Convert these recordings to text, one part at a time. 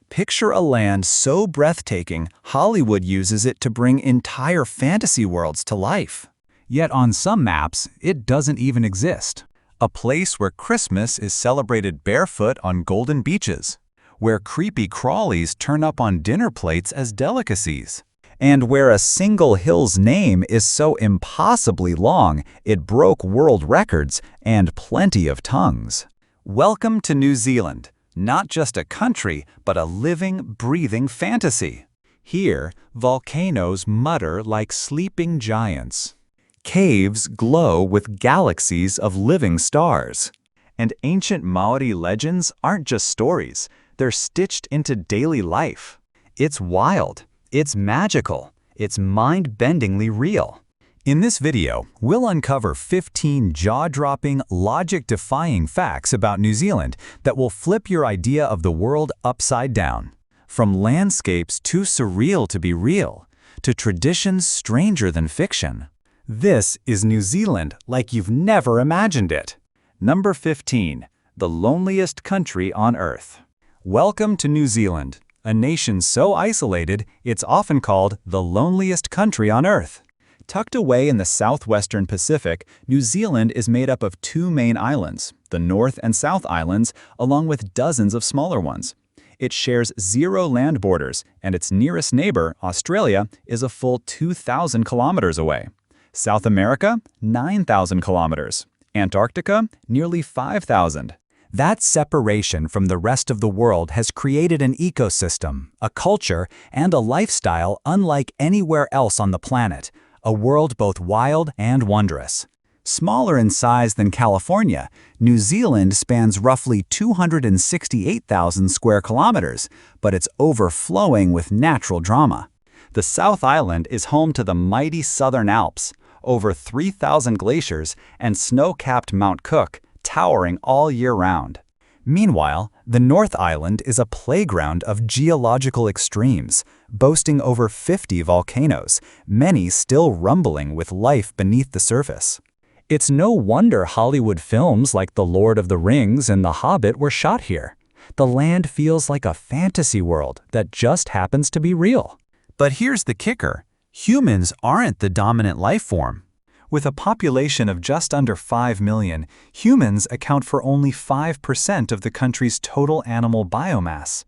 Picture a land so breathtaking, Hollywood uses it to bring entire fantasy worlds to life. Yet on some maps, it doesn't even exist. A place where Christmas is celebrated barefoot on golden beaches, where creepy crawlies turn up on dinner plates as delicacies, and where a single hill's name is so impossibly long it broke world records and plenty of tongues. Welcome to New Zealand, not just a country, but a living, breathing fantasy. Here, volcanoes mutter like sleeping giants. Caves glow with galaxies of living stars. And ancient Maori legends aren't just stories, they're stitched into daily life. It's wild, it's magical, it's mind-bendingly real. In this video, we'll uncover 15 jaw-dropping, logic-defying facts about New Zealand that will flip your idea of the world upside down. From landscapes too surreal to be real, to traditions stranger than fiction. This is New Zealand like you've never imagined it. Number 15. The loneliest country on Earth. Welcome to New Zealand, a nation so isolated it's often called the loneliest country on Earth. Tucked away in the southwestern Pacific, New Zealand is made up of two main islands, the North and South Islands, along with dozens of smaller ones. It shares 0 land borders, and its nearest neighbor, Australia, is a full 2,000 kilometers away. South America, 9,000 kilometers. Antarctica, nearly 5,000. That separation from the rest of the world has created an ecosystem, a culture, and a lifestyle unlike anywhere else on the planet, a world both wild and wondrous. Smaller in size than California, New Zealand spans roughly 268,000 square kilometers, but it's overflowing with natural drama. The South Island is home to the mighty Southern Alps, over 3,000 glaciers, and snow-capped Mount Cook, towering all year round. Meanwhile, the North Island is a playground of geological extremes, boasting over 50 volcanoes, many still rumbling with life beneath the surface. It's no wonder Hollywood films like The Lord of the Rings and The Hobbit were shot here. The land feels like a fantasy world that just happens to be real. But here's the kicker. Humans aren't the dominant life form. With a population of just under 5 million, humans account for only 5% of the country's total animal biomass.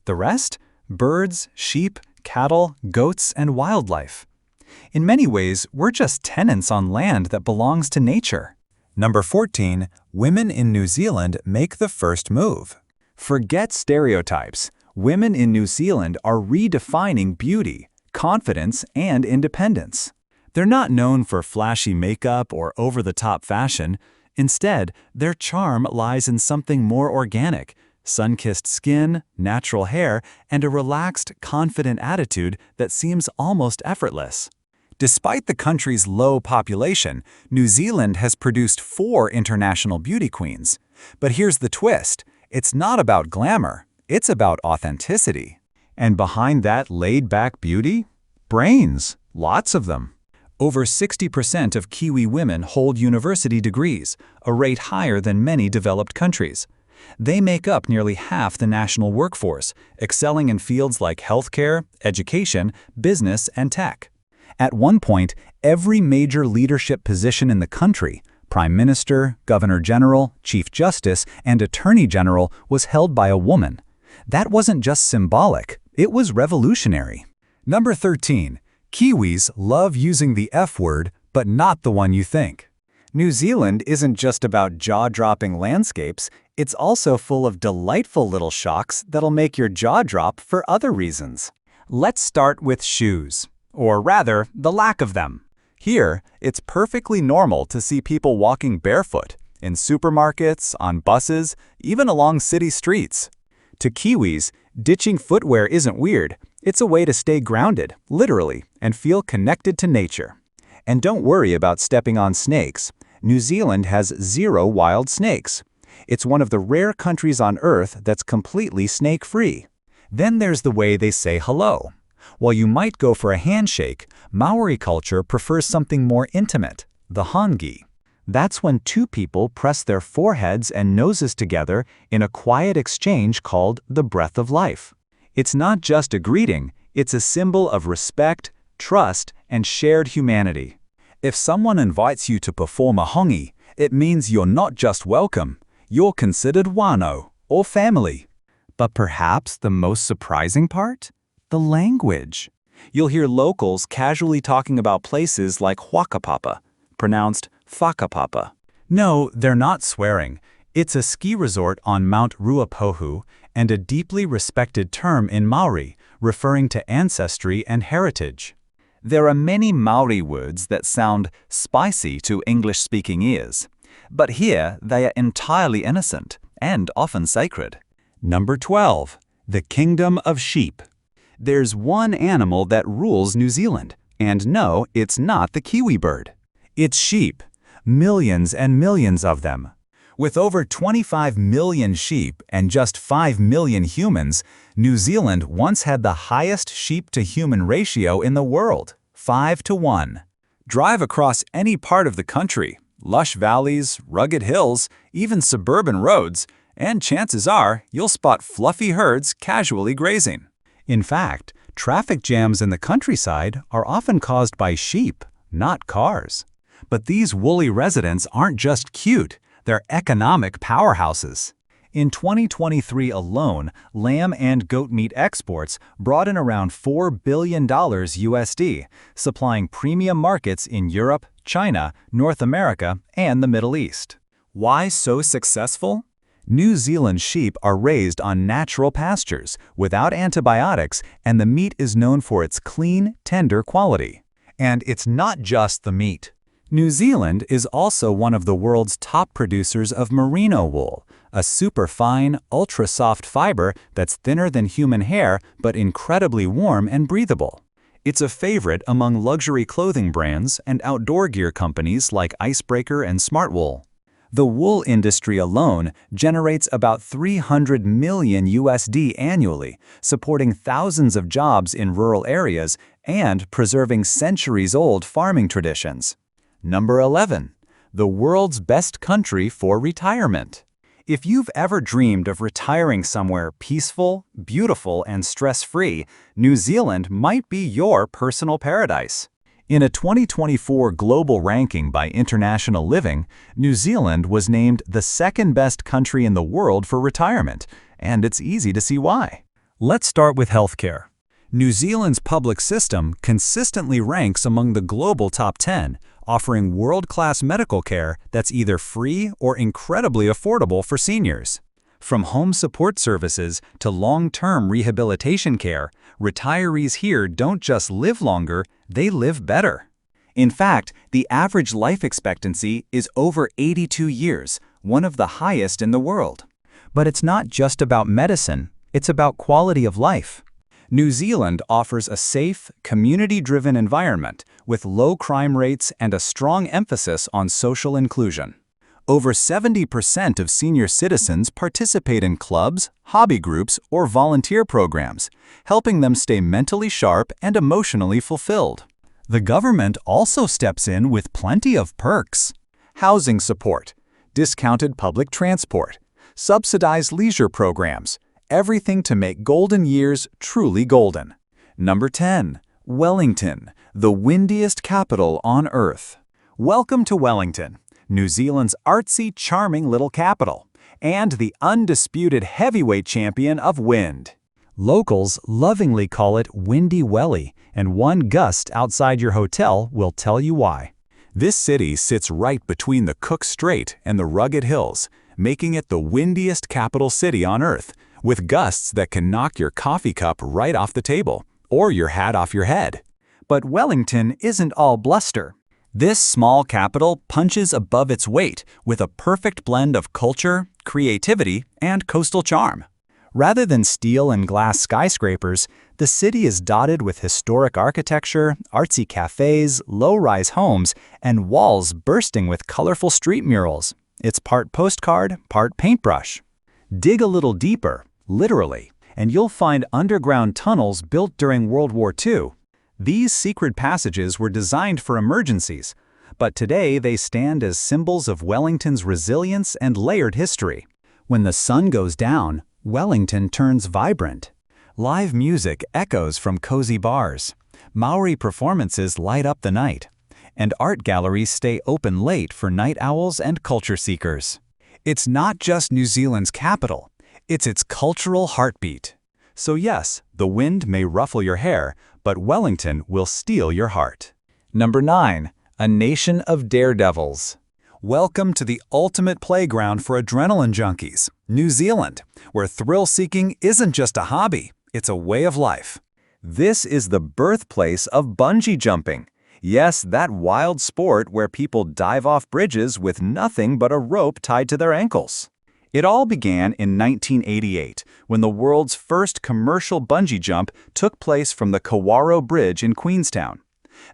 The rest? Birds, sheep, cattle, goats, and wildlife. In many ways, we're just tenants on land that belongs to nature. Number 14. Women in New Zealand make the first move. Forget stereotypes. Women in New Zealand are redefining beauty, confidence, and independence. They're not known for flashy makeup or over-the-top fashion. Instead, their charm lies in something more organic: sun-kissed skin, natural hair, and a relaxed, confident attitude that seems almost effortless. Despite the country's low population, New Zealand has produced 4 international beauty queens. But here's the twist: it's not about glamour, it's about authenticity. And behind that laid-back beauty? Brains. Lots of them. Over 60% of Kiwi women hold university degrees, a rate higher than many developed countries. They make up nearly half the national workforce, excelling in fields like healthcare, education, business, and tech. At one point, every major leadership position in the country, Prime Minister, Governor General, Chief Justice, and Attorney General, was held by a woman. That wasn't just symbolic, it was revolutionary. Number 13. Kiwis love using the F word, but not the one you think. New Zealand isn't just about jaw-dropping landscapes, it's also full of delightful little shocks that'll make your jaw drop for other reasons. Let's start with shoes, or rather, the lack of them. Here, it's perfectly normal to see people walking barefoot, in supermarkets, on buses, even along city streets. To Kiwis, ditching footwear isn't weird. It's a way to stay grounded, literally, and feel connected to nature. And don't worry about stepping on snakes. New Zealand has 0 wild snakes. It's one of the rare countries on Earth that's completely snake-free. Then there's the way they say hello. While you might go for a handshake, Maori culture prefers something more intimate, the hangi. That's when two people press their foreheads and noses together in a quiet exchange called the breath of life. It's not just a greeting, it's a symbol of respect, trust, and shared humanity. If someone invites you to perform a hongi, it means you're not just welcome, you're considered wano, or family. But perhaps the most surprising part? The language. You'll hear locals casually talking about places like Huakapapa, pronounced Whakapapa. No, they're not swearing. It's a ski resort on Mount Ruapohu and a deeply respected term in Maori, referring to ancestry and heritage. There are many Maori words that sound spicy to English-speaking ears, but here they are entirely innocent and often sacred. Number 12. The Kingdom of Sheep. There's one animal that rules New Zealand, and no, it's not the kiwi bird. It's sheep. Millions and millions of them. With over 25 million sheep and just 5 million humans, New Zealand once had the highest sheep-to-human ratio in the world, 5:1. Drive across any part of the country, lush valleys, rugged hills, even suburban roads, and chances are you'll spot fluffy herds casually grazing. In fact, traffic jams in the countryside are often caused by sheep, not cars. But these woolly residents aren't just cute, they're economic powerhouses. In 2023 alone, lamb and goat meat exports brought in around $4 billion USD, supplying premium markets in Europe, China, North America, and the Middle East. Why so successful? New Zealand sheep are raised on natural pastures, without antibiotics, and the meat is known for its clean, tender quality. And it's not just the meat. New Zealand is also one of the world's top producers of merino wool, a superfine, ultra-soft fiber that's thinner than human hair but incredibly warm and breathable. It's a favorite among luxury clothing brands and outdoor gear companies like Icebreaker and Smartwool. The wool industry alone generates about $300 million USD annually, supporting thousands of jobs in rural areas and preserving centuries-old farming traditions. Number 11. The world's best country for retirement. If you've ever dreamed of retiring somewhere peaceful, beautiful, and stress-free, New Zealand might be your personal paradise. In a 2024 global ranking by International Living, New Zealand was named the second best country in the world for retirement, and it's easy to see why. Let's start with healthcare. New Zealand's public system consistently ranks among the global top 10, offering world-class medical care that's either free or incredibly affordable for seniors. From home support services to long-term rehabilitation care, retirees here don't just live longer, they live better. In fact, the average life expectancy is over 82 years, one of the highest in the world. But it's not just about medicine, it's about quality of life. New Zealand offers a safe, community-driven environment with low crime rates and a strong emphasis on social inclusion. Over 70% of senior citizens participate in clubs, hobby groups, or volunteer programs, helping them stay mentally sharp and emotionally fulfilled. The government also steps in with plenty of perks. Housing support, discounted public transport, subsidized leisure programs, everything to make golden years truly golden. Number 10. Wellington, the windiest capital on Earth. Welcome to Wellington, New Zealand's artsy, charming little capital, and the undisputed heavyweight champion of wind. Locals lovingly call it Windy Welly, and one gust outside your hotel will tell you why. This city sits right between the Cook Strait and the rugged hills, making it the windiest capital city on Earth, with gusts that can knock your coffee cup right off the table, or your hat off your head. But Wellington isn't all bluster. This small capital punches above its weight with a perfect blend of culture, creativity, and coastal charm. Rather than steel and glass skyscrapers, the city is dotted with historic architecture, artsy cafes, low-rise homes, and walls bursting with colorful street murals. It's part postcard, part paintbrush. Dig a little deeper, literally, and you'll find underground tunnels built during World War II. These secret passages were designed for emergencies, but today they stand as symbols of Wellington's resilience and layered history. When the sun goes down, Wellington turns vibrant. Live music echoes from cozy bars. Maori performances light up the night. And art galleries stay open late for night owls and culture seekers. It's not just New Zealand's capital, it's its cultural heartbeat. So yes, the wind may ruffle your hair, but Wellington will steal your heart. Number 9. A nation of daredevils. Welcome to the ultimate playground for adrenaline junkies, New Zealand, where thrill-seeking isn't just a hobby, it's a way of life. This is the birthplace of bungee jumping. Yes, that wild sport where people dive off bridges with nothing but a rope tied to their ankles. It all began in 1988, when the world's first commercial bungee jump took place from the Kawaro Bridge in Queenstown.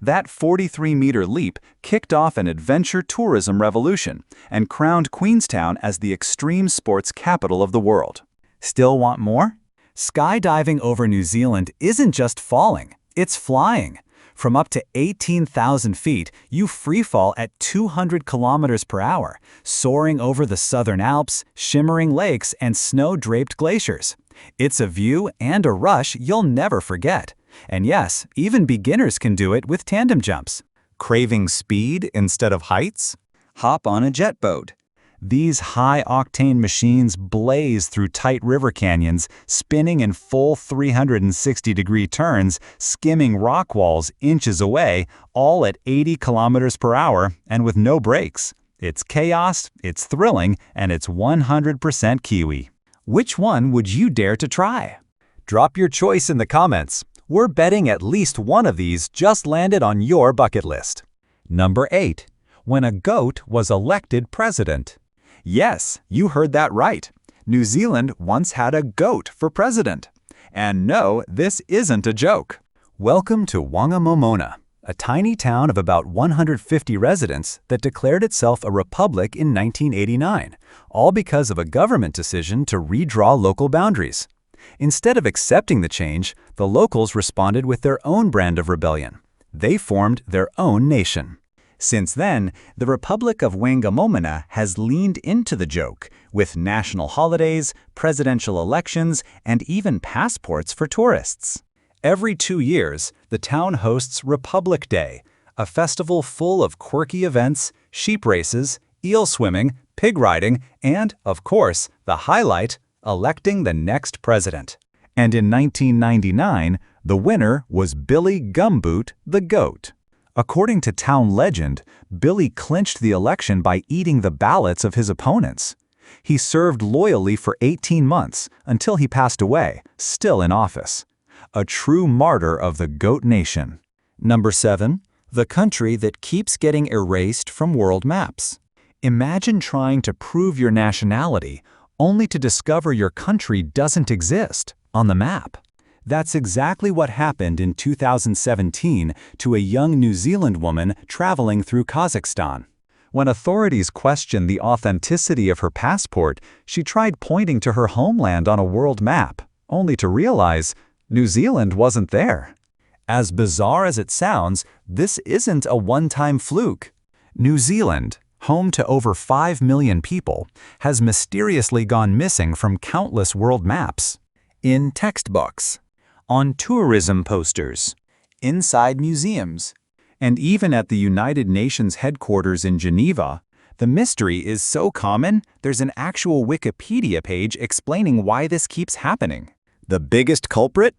That 43-meter leap kicked off an adventure tourism revolution and crowned Queenstown as the extreme sports capital of the world. Still want more? Skydiving over New Zealand isn't just falling, it's flying. From up to 18,000 feet, you freefall at 200 kilometers per hour, soaring over the southern Alps, shimmering lakes, and snow-draped glaciers. It's a view and a rush you'll never forget. And yes, even beginners can do it with tandem jumps. Craving speed instead of heights? Hop on a jet boat. These high-octane machines blaze through tight river canyons, spinning in full 360-degree turns, skimming rock walls inches away, all at 80 kilometers per hour and with no brakes. It's chaos, it's thrilling, and it's 100% Kiwi. Which one would you dare to try? Drop your choice in the comments. We're betting at least one of these just landed on your bucket list. Number 8. When a goat was elected president. Yes, you heard that right. New Zealand once had a goat for president. And no, this isn't a joke. Welcome to Whangamomona, a tiny town of about 150 residents that declared itself a republic in 1989, all because of a government decision to redraw local boundaries. Instead of accepting the change, the locals responded with their own brand of rebellion. They formed their own nation. Since then, the Republic of Whangamomona has leaned into the joke, with national holidays, presidential elections, and even passports for tourists. Every 2 years, the town hosts Republic Day, a festival full of quirky events, sheep races, eel swimming, pig riding, and, of course, the highlight, electing the next president. And in 1999, the winner was Billy Gumboot the Goat. According to town legend, Billy clinched the election by eating the ballots of his opponents. He served loyally for 18 months until he passed away, still in office. A true martyr of the Goat Nation. Number 7. The country that keeps getting erased from world maps. Imagine trying to prove your nationality only to discover your country doesn't exist on the map. That's exactly what happened in 2017 to a young New Zealand woman traveling through Kazakhstan. When authorities questioned the authenticity of her passport, she tried pointing to her homeland on a world map, only to realize New Zealand wasn't there. As bizarre as it sounds, this isn't a one-time fluke. New Zealand, home to over 5 million people, has mysteriously gone missing from countless world maps. In textbooks, on tourism posters, inside museums, and even at the United Nations headquarters in Geneva, the mystery is so common, there's an actual Wikipedia page explaining why this keeps happening. The biggest culprit?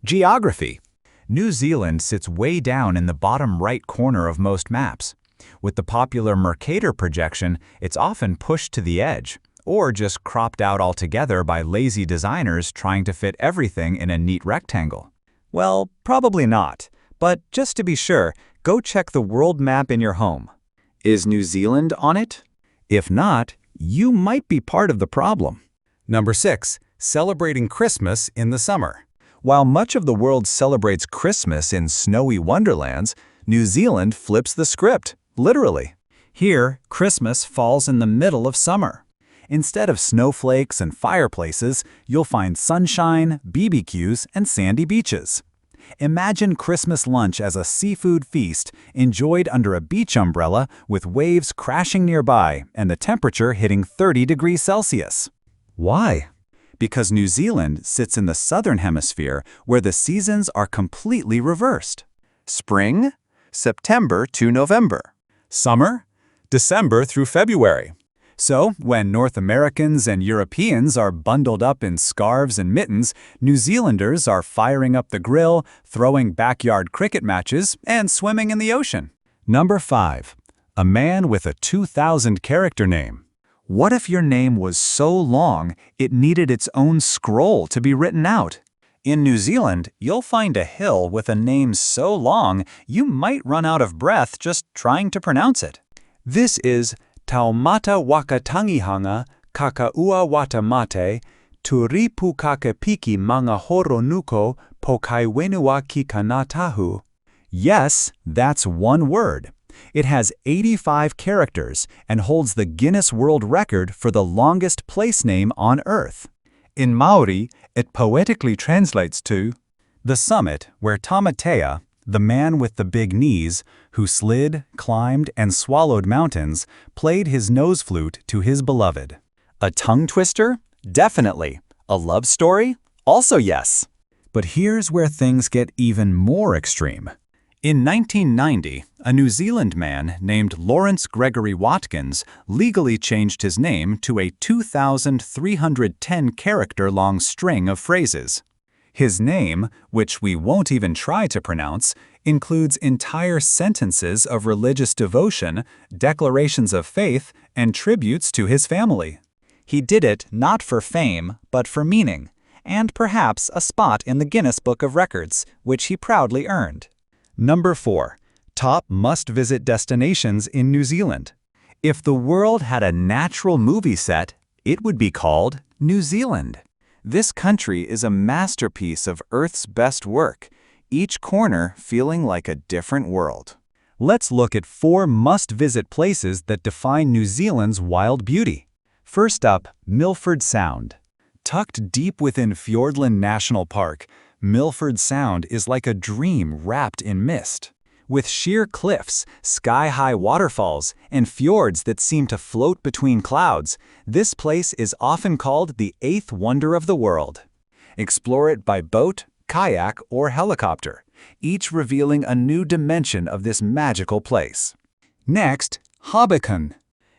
Geography. New Zealand sits way down in the bottom right corner of most maps. With the popular Mercator projection, it's often pushed to the edge, or just cropped out altogether by lazy designers trying to fit everything in a neat rectangle. Well, probably not, but just to be sure, go check the world map in your home. Is New Zealand on it? If not, you might be part of the problem. Number 6. Celebrating Christmas in the summer. While much of the world celebrates Christmas in snowy wonderlands, New Zealand flips the script, literally. Here, Christmas falls in the middle of summer. Instead of snowflakes and fireplaces, you'll find sunshine, BBQs, and sandy beaches. Imagine Christmas lunch as a seafood feast enjoyed under a beach umbrella with waves crashing nearby and the temperature hitting 30 degrees Celsius. Why? because New Zealand sits in the southern hemisphere where the seasons are completely reversed. Spring, September to November. Summer, December through February. So, when North Americans and Europeans are bundled up in scarves and mittens, New Zealanders are firing up the grill, throwing backyard cricket matches, and swimming in the ocean. Number 5. A man with a 2,000-character name. What if your name was so long it needed its own scroll to be written out? In New Zealand, you'll find a hill with a name so long you might run out of breath just trying to pronounce it. This is Taumata Wakatangihanga Kakaua Watamate Turipu Kakapiki Manga Horonuko Pokaiwenua Kikanatahu. Yes, that's one word. It has 85 characters and holds the Guinness World Record for the longest place name on Earth. In Maori, it poetically translates to the summit where Tamatea, the man with the big knees, who slid, climbed, and swallowed mountains, played his nose flute to his beloved. A tongue twister? Definitely. A love story? Also yes. But here's where things get even more extreme. In 1990, a New Zealand man named Lawrence Gregory Watkins legally changed his name to a 2,310-character-long string of phrases. His name, which we won't even try to pronounce, includes entire sentences of religious devotion, declarations of faith, and tributes to his family. He did it not for fame, but for meaning, and perhaps a spot in the Guinness Book of Records, which he proudly earned. Number 4. Top must-visit destinations in New Zealand. If the world had a natural movie set, it would be called New Zealand. This country is a masterpiece of Earth's best work, each corner feeling like a different world. Let's look at 4 must-visit places that define New Zealand's wild beauty. First up, Milford Sound. Tucked deep within Fiordland National Park, Milford Sound is like a dream wrapped in mist. With sheer cliffs, sky-high waterfalls, and fjords that seem to float between clouds, this place is often called the 8th wonder of the world. Explore it by boat, kayak, or helicopter, each revealing a new dimension of this magical place. Next, Hobbiton.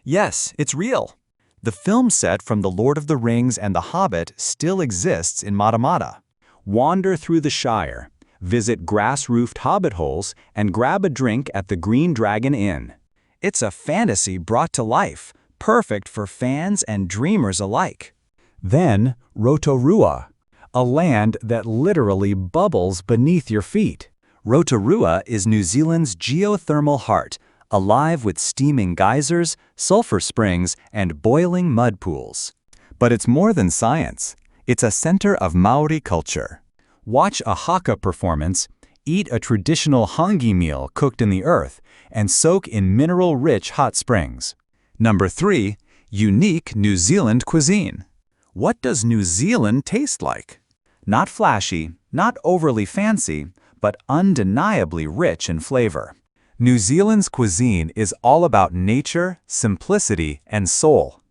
Yes, it's real. The film set from The Lord of the Rings and The Hobbit still exists in Matamata. Wander through the Shire, visit grass-roofed hobbit holes, and grab a drink at the Green Dragon Inn. It's a fantasy brought to life, perfect for fans and dreamers alike. Then, Rotorua, a land that literally bubbles beneath your feet. Rotorua is New Zealand's geothermal heart, alive with steaming geysers, sulfur springs, and boiling mud pools. But it's more than science. It's a center of Maori culture. Watch a haka performance, eat a traditional hangi meal cooked in the earth, and soak in mineral-rich hot springs. Number 3. Unique New Zealand cuisine. What does New Zealand taste like? Not flashy, not overly fancy, but undeniably rich in flavor. New Zealand's cuisine is all about nature, simplicity, and soul.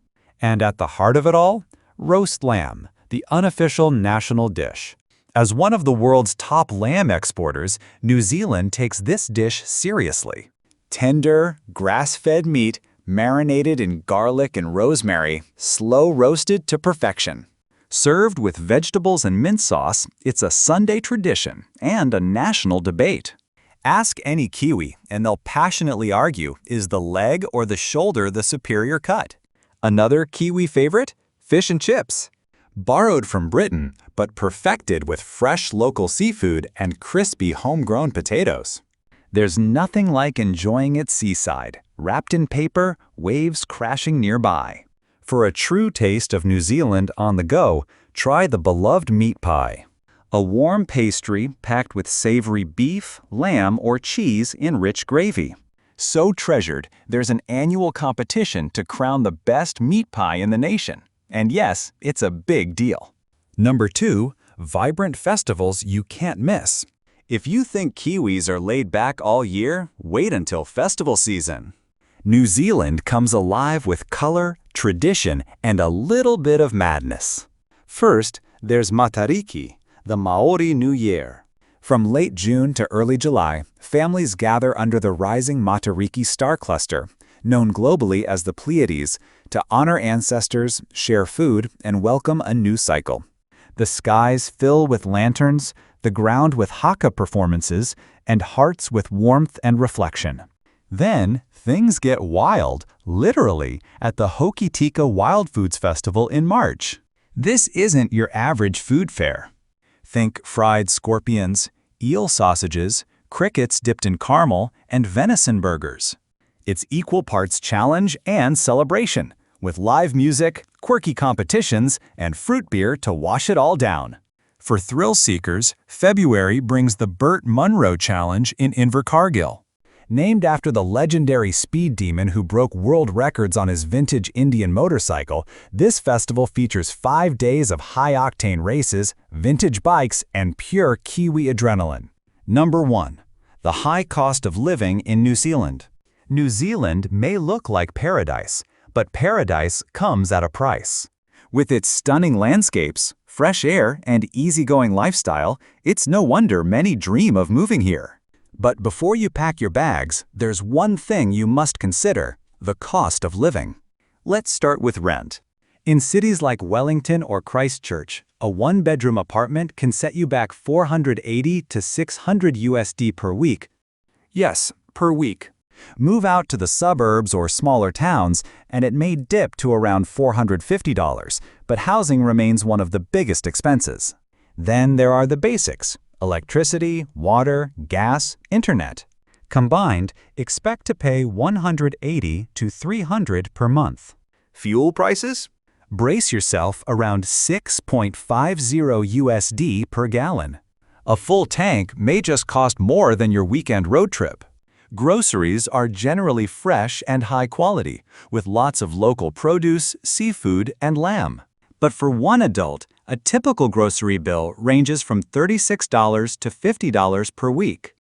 And at the heart of it all, roast lamb, the unofficial national dish. As one of the world's top lamb exporters, New Zealand takes this dish seriously. Tender, grass-fed meat, marinated in garlic and rosemary, slow-roasted to perfection. Served with vegetables and mint sauce, it's a Sunday tradition and a national debate. Ask any Kiwi, and they'll passionately argue, is the leg or the shoulder the superior cut? Another Kiwi favorite? Fish and chips. Borrowed from Britain, but perfected with fresh local seafood and crispy homegrown potatoes. There's nothing like enjoying it seaside, wrapped in paper, waves crashing nearby. For a true taste of New Zealand on the go, try the beloved meat pie. A warm pastry packed with savory beef, lamb, or cheese in rich gravy. So treasured, there's an annual competition to crown the best meat pie in the nation. And yes, it's a big deal. Number 2, vibrant festivals you can't miss. If you think Kiwis are laid back all year, wait until festival season. New Zealand comes alive with color, tradition, and a little bit of madness. First, there's Matariki, the Maori New Year. From late June to early July, families gather under the rising Matariki star cluster, known globally as the Pleiades, to honor ancestors, share food, and welcome a new cycle. The skies fill with lanterns, the ground with haka performances, and hearts with warmth and reflection. Then, things get wild, literally, at the Hokitika Wild Foods Festival in March. This isn't your average food fair. Think fried scorpions, eel sausages, crickets dipped in caramel, and venison burgers. It's equal parts challenge and celebration, with live music, quirky competitions, and fruit beer to wash it all down. For thrill seekers, February brings the Burt Munro Challenge in Invercargill. Named after the legendary speed demon who broke world records on his vintage Indian motorcycle, this festival features 5 days of high-octane races, vintage bikes, and pure Kiwi adrenaline. Number 1. The high cost of living in New Zealand. New Zealand may look like paradise, but paradise comes at a price. With its stunning landscapes, fresh air, and easygoing lifestyle, it's no wonder many dream of moving here. But before you pack your bags, there's one thing you must consider: the cost of living. Let's start with rent. In cities like Wellington or Christchurch, a one-bedroom apartment can set you back $480 to $600 per week. Yes, per week. Move out to the suburbs or smaller towns, and it may dip to around $450, but housing remains one of the biggest expenses. Then there are the basics: electricity, water, gas, internet. Combined, expect to pay $180 to $300 per month. Fuel prices? Brace yourself around $6.50 per gallon. A full tank may just cost more than your weekend road trip. Groceries are generally fresh and high quality, with lots of local produce, seafood, and lamb. But for one adult, a typical grocery bill ranges from $36 to $50 per week.